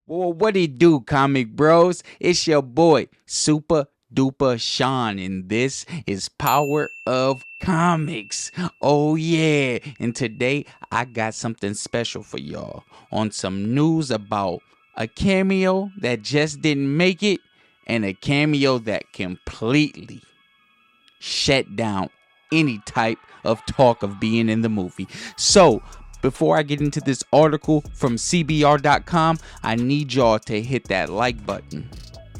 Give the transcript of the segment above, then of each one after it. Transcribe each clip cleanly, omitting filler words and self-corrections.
Well, what it do, comic bros? It's your boy, Super Duper Sean, and this is Power of Comics. Oh, yeah. And today I got something special for y'all on some news about a cameo that just didn't make it and a cameo that completely shut down any type of talk of being in the movie. So, before I get into this article from CBR.com, I need y'all to hit that like button.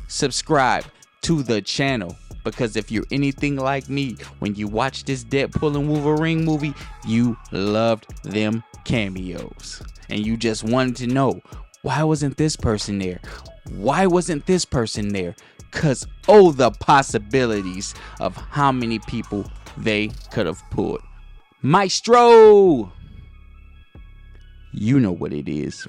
Subscribe to the channel, because if you're anything like me, when you watch this Deadpool and Wolverine movie, you loved them cameos. And you just wanted to know, why wasn't this person there? Why wasn't this person there? Because, oh, the possibilities of how many people they could have pulled. Maestro! You know what it is.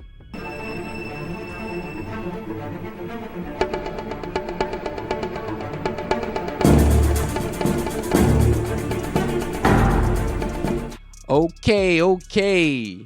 Okay.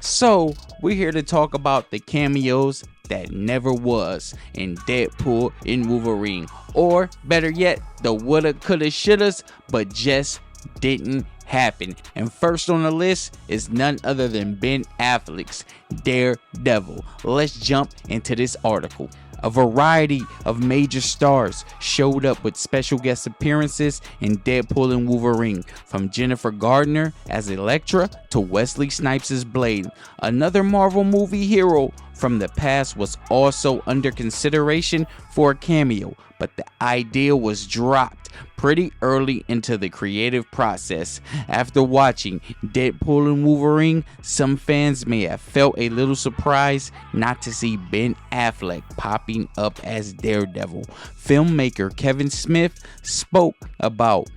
So, we're here to talk about the cameos that never was in Deadpool and Wolverine. Or, better yet, the woulda, coulda, shouldas, but just didn't happen. And first on the list is none other than Ben Affleck's Daredevil. Let's jump into this article. A variety of major stars showed up with special guest appearances in Deadpool and Wolverine, from Jennifer Gardner as Elektra to Wesley Snipes as Blade. Another Marvel movie hero from the past was also under consideration for a cameo, but the idea was dropped pretty early into the creative process. After watching Deadpool and Wolverine, some fans may have felt a little surprised not to see Ben Affleck popping up as Daredevil. Filmmaker Kevin Smith spoke about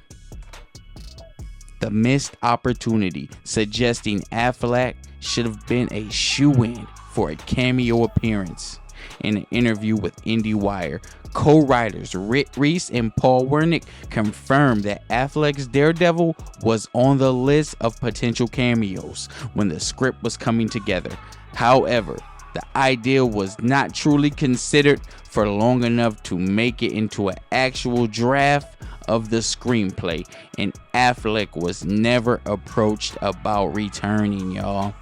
the missed opportunity, suggesting Affleck should have been a shoo-in for a cameo appearance. In an interview with IndieWire, co-writers Rick Reese and Paul Wernick confirmed that Affleck's Daredevil was on the list of potential cameos when the script was coming together. However, the idea was not truly considered for long enough to make it into an actual draft of the screenplay, and Affleck was never approached about returning, y'all.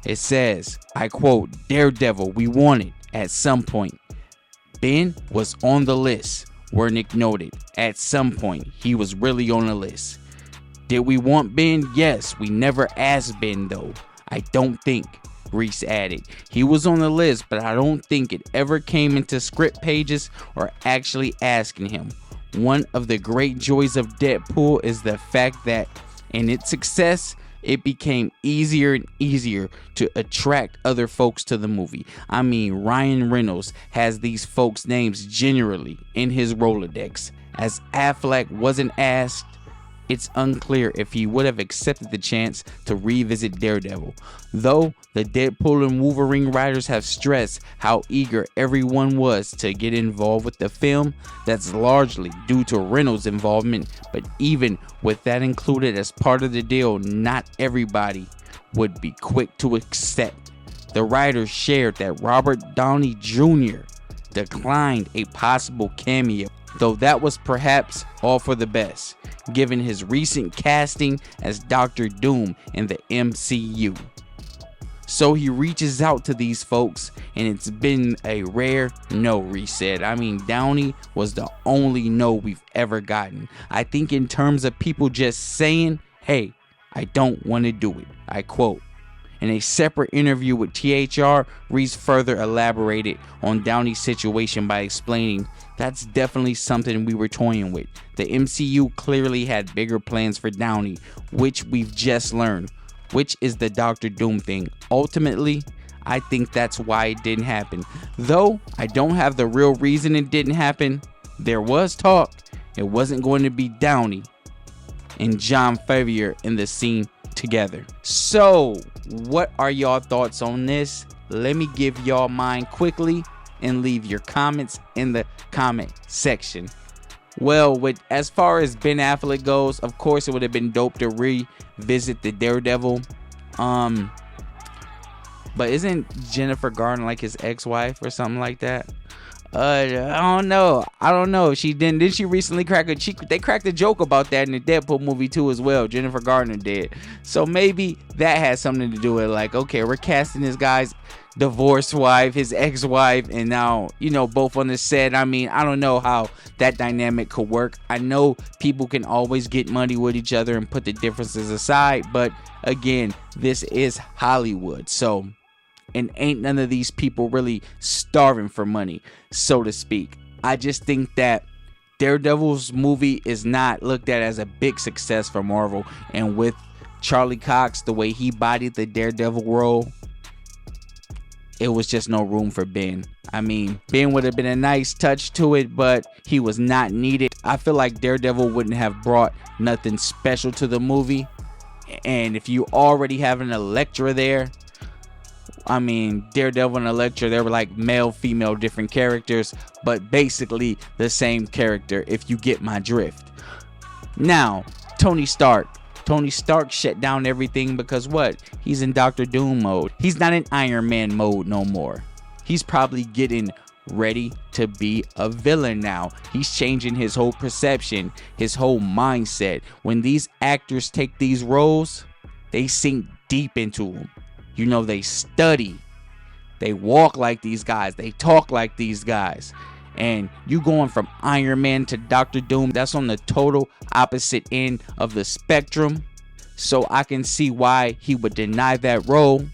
It says, I quote, "Daredevil, we wanted at some point. Ben was on the list," Wernick noted. At some point, he was really on the list. Did we want Ben? Yes, we never asked Ben though. I don't think, Reese added. He was on the list, but I don't think it ever came into script pages or actually asking him. One of the great joys of Deadpool is the fact that in its success, it became easier and easier to attract other folks to the movie. I mean, Ryan Reynolds has these folks' names generally in his Rolodex. As Affleck wasn't asked, it's unclear if he would have accepted the chance to revisit Daredevil. Though the Deadpool and Wolverine writers have stressed how eager everyone was to get involved with the film, that's largely due to Reynolds' involvement, but even with that included as part of the deal, not everybody would be quick to accept. The writers shared that Robert Downey Jr. declined a possible cameo, though that was perhaps all for the best, given his recent casting as Doctor Doom in the MCU. So he reaches out to these folks, and it's been a rare no, Reese said. I mean, Downey was the only no we've ever gotten. I think in terms of people just saying, hey, I don't want to do it. I quote. In a separate interview with THR, Reese further elaborated on Downey's situation by explaining, that's definitely something we were toying with. The MCU clearly had bigger plans for Downey, which we've just learned, which is the Doctor Doom thing. Ultimately, I think that's why it didn't happen. Though I don't have the real reason it didn't happen, there was talk it wasn't going to be Downey and Jon Favreau in the scene together. So, what are y'all thoughts on this? Let me give y'all mine quickly and leave your comments in the comment section. Well, as far as Ben Affleck goes, of course it would have been dope to revisit the Daredevil. But isn't Jennifer Garner like his ex-wife or something like that? I don't know. She didn't she recently crack a cheek? They cracked a joke about that in the Deadpool movie too as well. Jennifer Garner did. So maybe that has something to do with, like, okay, we're casting this guy's divorced wife, his ex-wife, and now, both on the set. I mean, I don't know how that dynamic could work. I know people can always get muddy with each other and put the differences aside, but again, this is Hollywood. So, and ain't none of these people really starving for money, so to speak. I just think that Daredevil's movie is not looked at as a big success for Marvel, and with Charlie Cox, the way he bodied the Daredevil role, it was just no room for Ben. I mean, Ben would have been a nice touch to it, but he was not needed. I feel like Daredevil wouldn't have brought nothing special to the movie, and if you already have an Elektra there, I mean, Daredevil and Elektra, they were like male, female, different characters, but basically the same character, if you get my drift. Now, Tony Stark shut down everything because what? He's in Doctor Doom mode. He's not in Iron Man mode no more. He's probably getting ready to be a villain now. He's changing his whole perception, his whole mindset. When these actors take these roles, they sink deep into them. They study, they walk like these guys, they talk like these guys. And you going from Iron Man to Doctor Doom, that's on the total opposite end of the spectrum. So I can see why he would deny that role,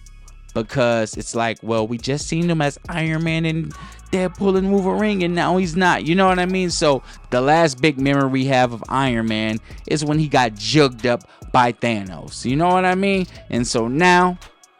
because it's like, well, we just seen him as Iron Man and Deadpool and Wolverine, and now he's not. You know what I mean? So the last big memory we have of Iron Man is when he got jugged up by Thanos. You know what I mean? And so now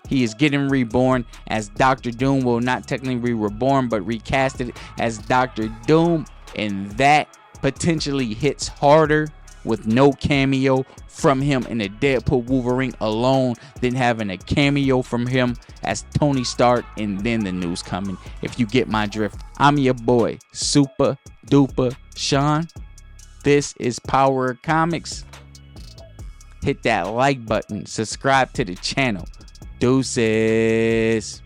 he is getting reborn as Doctor Doom. Well, not technically be reborn, but recasted as Doctor Doom. And that potentially hits harder with no cameo from him in the Deadpool Wolverine alone than having a cameo from him as Tony Stark and then the news coming. If you get my drift, I'm your boy, Super Duper Sean. This is Power of Comics. Hit that like button, subscribe to the channel. Deuces.